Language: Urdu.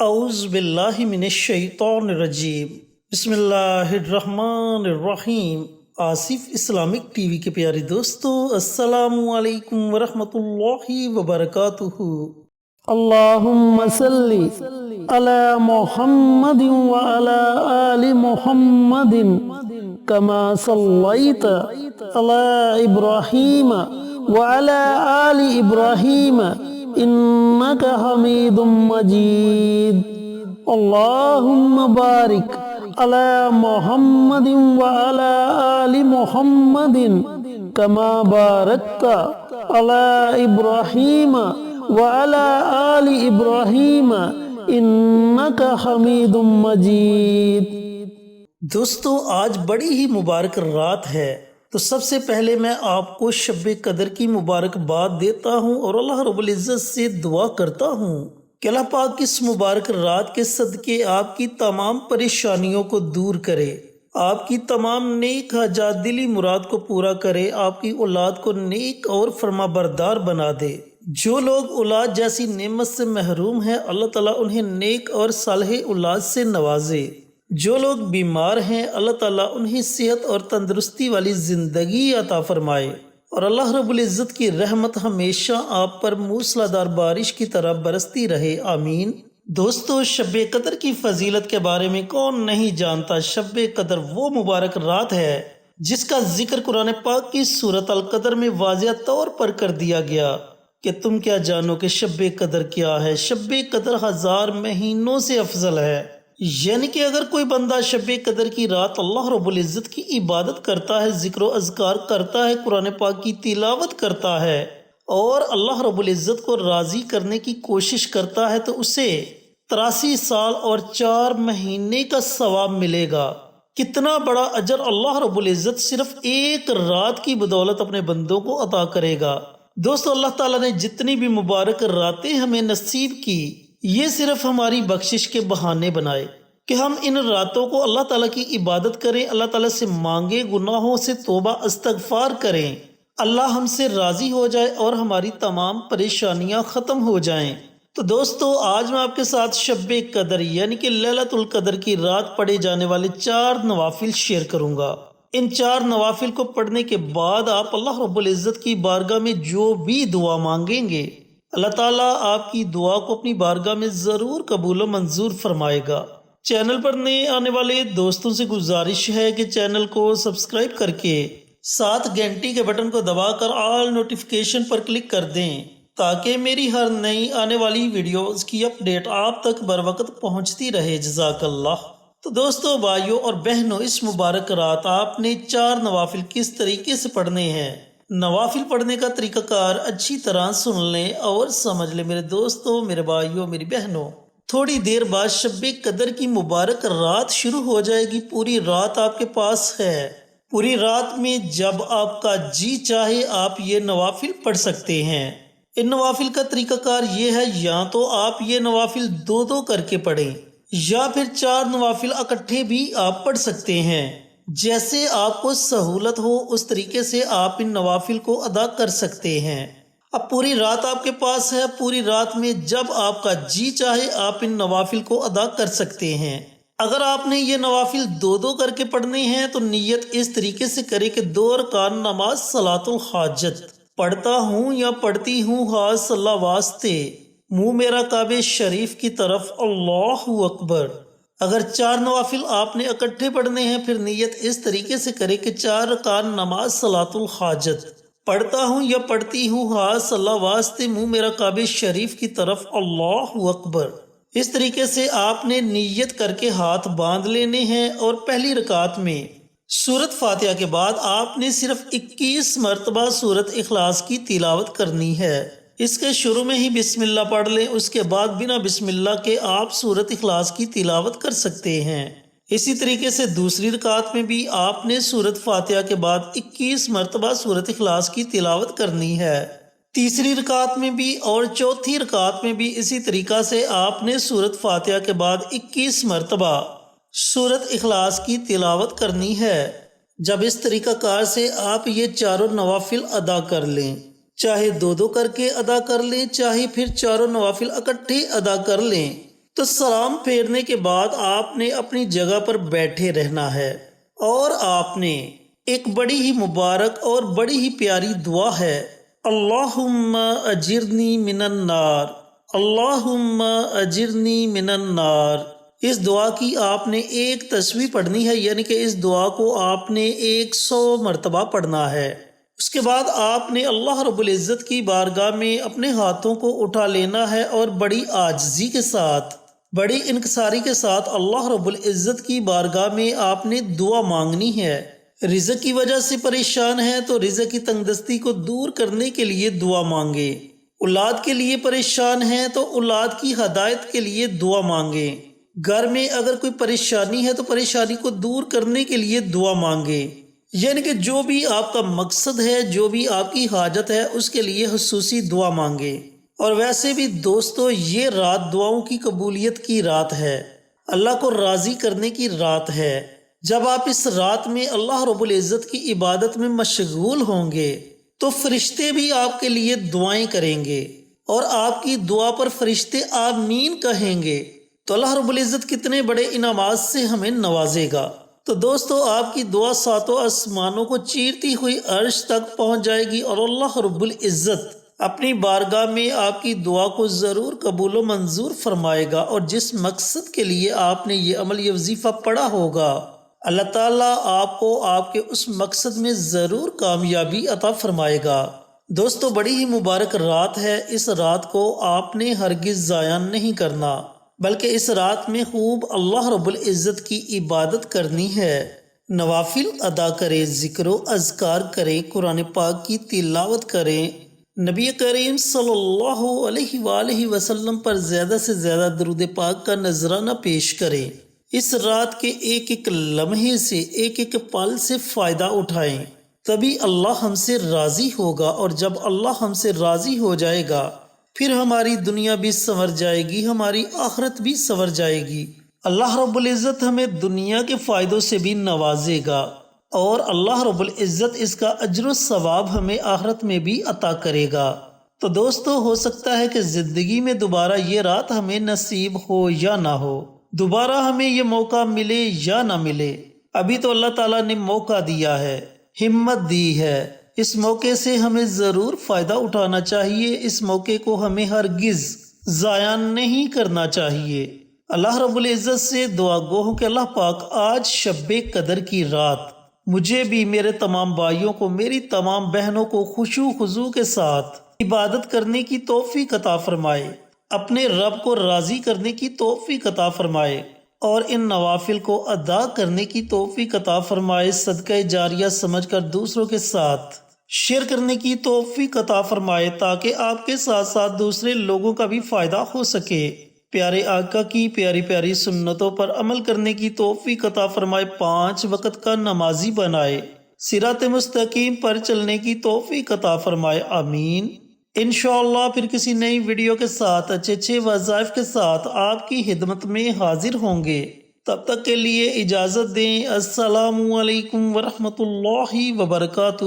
اعوذ باللہ من الشیطان الرجیم بسم اللہ الرحمن الرحیم۔ آصف اسلامک ٹی وی کے پیارے دوستو، السلام علیکم ورحمۃ اللہ وبرکاتہ۔ اللہم صلی علی محمد وعلی آل محمد کما صلیت علی ابراہیم وعلی آل ابراہیم انک حمید مجید۔ اللہم بارک علی محمد وعلی آل محمد کما بارکت علی ابراہیم وعلی آل ابراہیم انک حمید مجید۔ دوستو، آج بڑی ہی مبارک رات ہے، تو سب سے پہلے میں آپ کو شب قدر کی مبارکباد دیتا ہوں اور اللہ رب العزت سے دعا کرتا ہوں کہ اللہ پاک اس مبارک رات کے صدقے آپ کی تمام پریشانیوں کو دور کرے، آپ کی تمام نیک حاجات دلی مراد کو پورا کرے، آپ کی اولاد کو نیک اور فرما بردار بنا دے۔ جو لوگ اولاد جیسی نعمت سے محروم ہیں، اللہ تعالیٰ انہیں نیک اور صالح اولاد سے نوازے۔ جو لوگ بیمار ہیں، اللہ تعالیٰ انہیں صحت اور تندرستی والی زندگی عطا فرمائے، اور اللہ رب العزت کی رحمت ہمیشہ آپ پر موسلا دھار بارش کی طرح برستی رہے، آمین۔ دوستو، شب قدر کی فضیلت کے بارے میں کون نہیں جانتا؟ شب قدر وہ مبارک رات ہے جس کا ذکر قرآن پاک کی سورۃ القدر میں واضح طور پر کر دیا گیا کہ تم کیا جانو کہ شب قدر کیا ہے۔ شب قدر 1000 مہینوں سے افضل ہے، یعنی کہ اگر کوئی بندہ شب قدر کی رات اللہ رب العزت کی عبادت کرتا ہے، ذکر و اذکار کرتا ہے، قرآن پاک کی تلاوت کرتا ہے اور اللہ رب العزت کو راضی کرنے کی کوشش کرتا ہے، تو اسے 83 سال اور 4 مہینے کا ثواب ملے گا۔ کتنا بڑا اجر اللہ رب العزت صرف ایک رات کی بدولت اپنے بندوں کو عطا کرے گا۔ دوستو، اللہ تعالیٰ نے جتنی بھی مبارک راتیں ہمیں نصیب کی، یہ صرف ہماری بخشش کے بہانے بنائے کہ ہم ان راتوں کو اللہ تعالیٰ کی عبادت کریں، اللہ تعالیٰ سے مانگیں، گناہوں سے توبہ استغفار کریں، اللہ ہم سے راضی ہو جائے اور ہماری تمام پریشانیاں ختم ہو جائیں۔ تو دوستو، آج میں آپ کے ساتھ شب قدر یعنی کہ لیلۃ القدر کی رات پڑھے جانے والے 4 نوافل شیئر کروں گا۔ ان 4 نوافل کو پڑھنے کے بعد آپ اللہ رب العزت کی بارگاہ میں جو بھی دعا مانگیں گے، اللہ تعالیٰ آپ کی دعا کو اپنی بارگاہ میں ضرور قبول و منظور فرمائے گا۔ چینل پر نئے آنے والے دوستوں سے گزارش ہے کہ چینل کو سبسکرائب کر کے ساتھ گھنٹی کے بٹن کو دبا کر آل نوٹیفیکیشن پر کلک کر دیں تاکہ میری ہر نئی آنے والی ویڈیوز کی اپڈیٹ آپ تک بروقت پہنچتی رہے۔ جزاک اللہ۔ تو دوستو، بھائیوں اور بہنوں، اس مبارک رات آپ نے 4 نوافل کس طریقے سے پڑھنے ہیں، نوافل پڑھنے کا طریقہ کار اچھی طرح سن لیں اور سمجھ لیں میرے دوستوں، میرے بھائیوں، میری بہنوں۔ تھوڑی دیر بعد شب قدر کی مبارک رات شروع ہو جائے گی۔ پوری رات آپ کے پاس ہے۔ پوری رات میں جب آپ کا جی چاہے آپ یہ نوافل پڑھ سکتے ہیں۔ ان نوافل کا طریقہ کار یہ ہے، یا تو آپ یہ نوافل 2 کر کے پڑھیں، یا پھر 4 نوافل اکٹھے بھی آپ پڑھ سکتے ہیں۔ جیسے آپ کو سہولت ہو اس طریقے سے آپ ان نوافل کو ادا کر سکتے ہیں۔ اب پوری رات آپ کے پاس ہے، پوری رات میں جب آپ کا جی چاہے آپ ان نوافل کو ادا کر سکتے ہیں۔ اگر آپ نے یہ نوافل 2 کر کے پڑھنے ہیں تو نیت اس طریقے سے کرے کہ 2 رکعت نماز صلاۃ الحاجت پڑھتا ہوں یا پڑھتی ہوں، ہاتھ صلی واسطے، منہ میرا کعبہ شریف کی طرف، اللہ اکبر۔ اگر 4 نوافل آپ نے اکٹھے پڑھنے ہیں، پھر نیت اس طریقے سے کرے کہ 4 رکعت نماز صلاۃ الحاجت پڑھتا ہوں یا پڑھتی ہوں، ہاتھ صلی واسطے، منہ میرا کعبہ شریف کی طرف، اللہ اکبر۔ اس طریقے سے آپ نے نیت کر کے ہاتھ باندھ لینے ہیں، اور پہلی رکعت میں سورۃ فاتحہ کے بعد آپ نے صرف 21 مرتبہ سورۃ اخلاص کی تلاوت کرنی ہے۔ اس کے شروع میں ہی بسم اللہ پڑھ لیں، اس کے بعد بنا بسم اللہ کے آپ سورۃ اخلاص کی تلاوت کر سکتے ہیں۔ اسی طریقے سے دوسری رکعت میں بھی آپ نے سورۃ فاتحہ کے بعد 21 مرتبہ سورۃ اخلاص کی تلاوت کرنی ہے۔ تیسری رکعت میں بھی اور چوتھی رکعت میں بھی اسی طریقہ سے آپ نے سورۃ فاتحہ کے بعد 21 مرتبہ سورۃ اخلاص کی تلاوت کرنی ہے۔ جب اس طریقہ کار سے آپ یہ 4 نوافل ادا کر لیں، چاہے 2 کر کے ادا کر لیں، چاہے پھر 4 نوافل اکٹھے ادا کر لیں، تو سلام پھیرنے کے بعد آپ نے اپنی جگہ پر بیٹھے رہنا ہے، اور آپ نے ایک بڑی ہی مبارک اور بڑی ہی پیاری دعا ہے، اللہم اجرنی من النار، اللہم اجرنی من النار۔ اس دعا کی آپ نے ایک تسبیح پڑھنی ہے، یعنی کہ اس دعا کو آپ نے 100 مرتبہ پڑھنا ہے۔ اس کے بعد آپ نے اللہ رب العزت کی بارگاہ میں اپنے ہاتھوں کو اٹھا لینا ہے، اور بڑی عاجزی کے ساتھ، بڑی انکساری کے ساتھ اللہ رب العزت کی بارگاہ میں آپ نے دعا مانگنی ہے۔ رزق کی وجہ سے پریشان ہے تو رزق کی تنگ دستی کو دور کرنے کے لیے دعا مانگے، اولاد کے لیے پریشان ہے تو اولاد کی ہدایت کے لیے دعا مانگے، گھر میں اگر کوئی پریشانی ہے تو پریشانی کو دور کرنے کے لیے دعا مانگے، یعنی کہ جو بھی آپ کا مقصد ہے، جو بھی آپ کی حاجت ہے، اس کے لیے خصوصی دعا مانگے۔ اور ویسے بھی دوستو، یہ رات دعاؤں کی قبولیت کی رات ہے، اللہ کو راضی کرنے کی رات ہے۔ جب آپ اس رات میں اللہ رب العزت کی عبادت میں مشغول ہوں گے تو فرشتے بھی آپ کے لیے دعائیں کریں گے، اور آپ کی دعا پر فرشتے آمین کہیں گے، تو اللہ رب العزت کتنے بڑے انعامات سے ہمیں نوازے گا۔ تو دوستو، آپ کی دعا ساتوں آسمانوں کو چیرتی ہوئی عرش تک پہنچ جائے گی، اور اللہ رب العزت اپنی بارگاہ میں آپ کی دعا کو ضرور قبول و منظور فرمائے گا، اور جس مقصد کے لیے آپ نے یہ عمل، یہ وظیفہ پڑھا ہوگا، اللہ تعالیٰ آپ کو آپ کے اس مقصد میں ضرور کامیابی عطا فرمائے گا۔ دوستو، بڑی ہی مبارک رات ہے، اس رات کو آپ نے ہرگز ضائع نہیں کرنا، بلکہ اس رات میں خوب اللہ رب العزت کی عبادت کرنی ہے، نوافل ادا کریں، ذکر و اذکار کریں، قرآن پاک کی تلاوت کریں، نبی کریم صلی اللہ علیہ وآلہ وسلم پر زیادہ سے زیادہ درود پاک کا نذرانہ پیش کریں۔ اس رات کے ایک ایک لمحے سے، ایک ایک پل سے فائدہ اٹھائیں، تبھی اللہ ہم سے راضی ہوگا، اور جب اللہ ہم سے راضی ہو جائے گا پھر ہماری دنیا بھی سنور جائے گی، ہماری آخرت بھی سنور جائے گی۔ اللہ رب العزت ہمیں دنیا کے فائدوں سے بھی نوازے گا، اور اللہ رب العزت اس کا اجر و ثواب ہمیں آخرت میں بھی عطا کرے گا۔ تو دوستو، ہو سکتا ہے کہ زندگی میں دوبارہ یہ رات ہمیں نصیب ہو یا نہ ہو، دوبارہ ہمیں یہ موقع ملے یا نہ ملے، ابھی تو اللہ تعالیٰ نے موقع دیا ہے، ہمت دی ہے، اس موقع سے ہمیں ضرور فائدہ اٹھانا چاہیے، اس موقع کو ہمیں ہرگز ضائع نہیں کرنا چاہیے۔ اللہ رب العزت سے دعا گو ہوں کہ اللہ پاک آج شب قدر کی رات مجھے بھی، میرے تمام بھائیوں کو، میری تمام بہنوں کو خشوع خضوع کے ساتھ عبادت کرنے کی توفیق عطا فرمائے، اپنے رب کو راضی کرنے کی توفیق عطا فرمائے، اور ان نوافل کو ادا کرنے کی توفیق عطا فرمائے، صدقہ جاریہ سمجھ کر دوسروں کے ساتھ شیئر کرنے کی توفیق عطا فرمائے، تاکہ آپ کے ساتھ ساتھ دوسرے لوگوں کا بھی فائدہ ہو سکے۔ پیارے آقا کی پیاری پیاری سنتوں پر عمل کرنے کی توفیق عطا فرمائے، 5 وقت کا نمازی بنائے، صراط مستقیم پر چلنے کی توفیق عطا فرمائے، آمین۔ انشاءاللہ پھر کسی نئی ویڈیو کے ساتھ، اچھے وظائف کے ساتھ آپ کی خدمت میں حاضر ہوں گے، تب تک کے لیے اجازت دیں۔ السلام علیکم ورحمۃ اللہ وبرکاتہ۔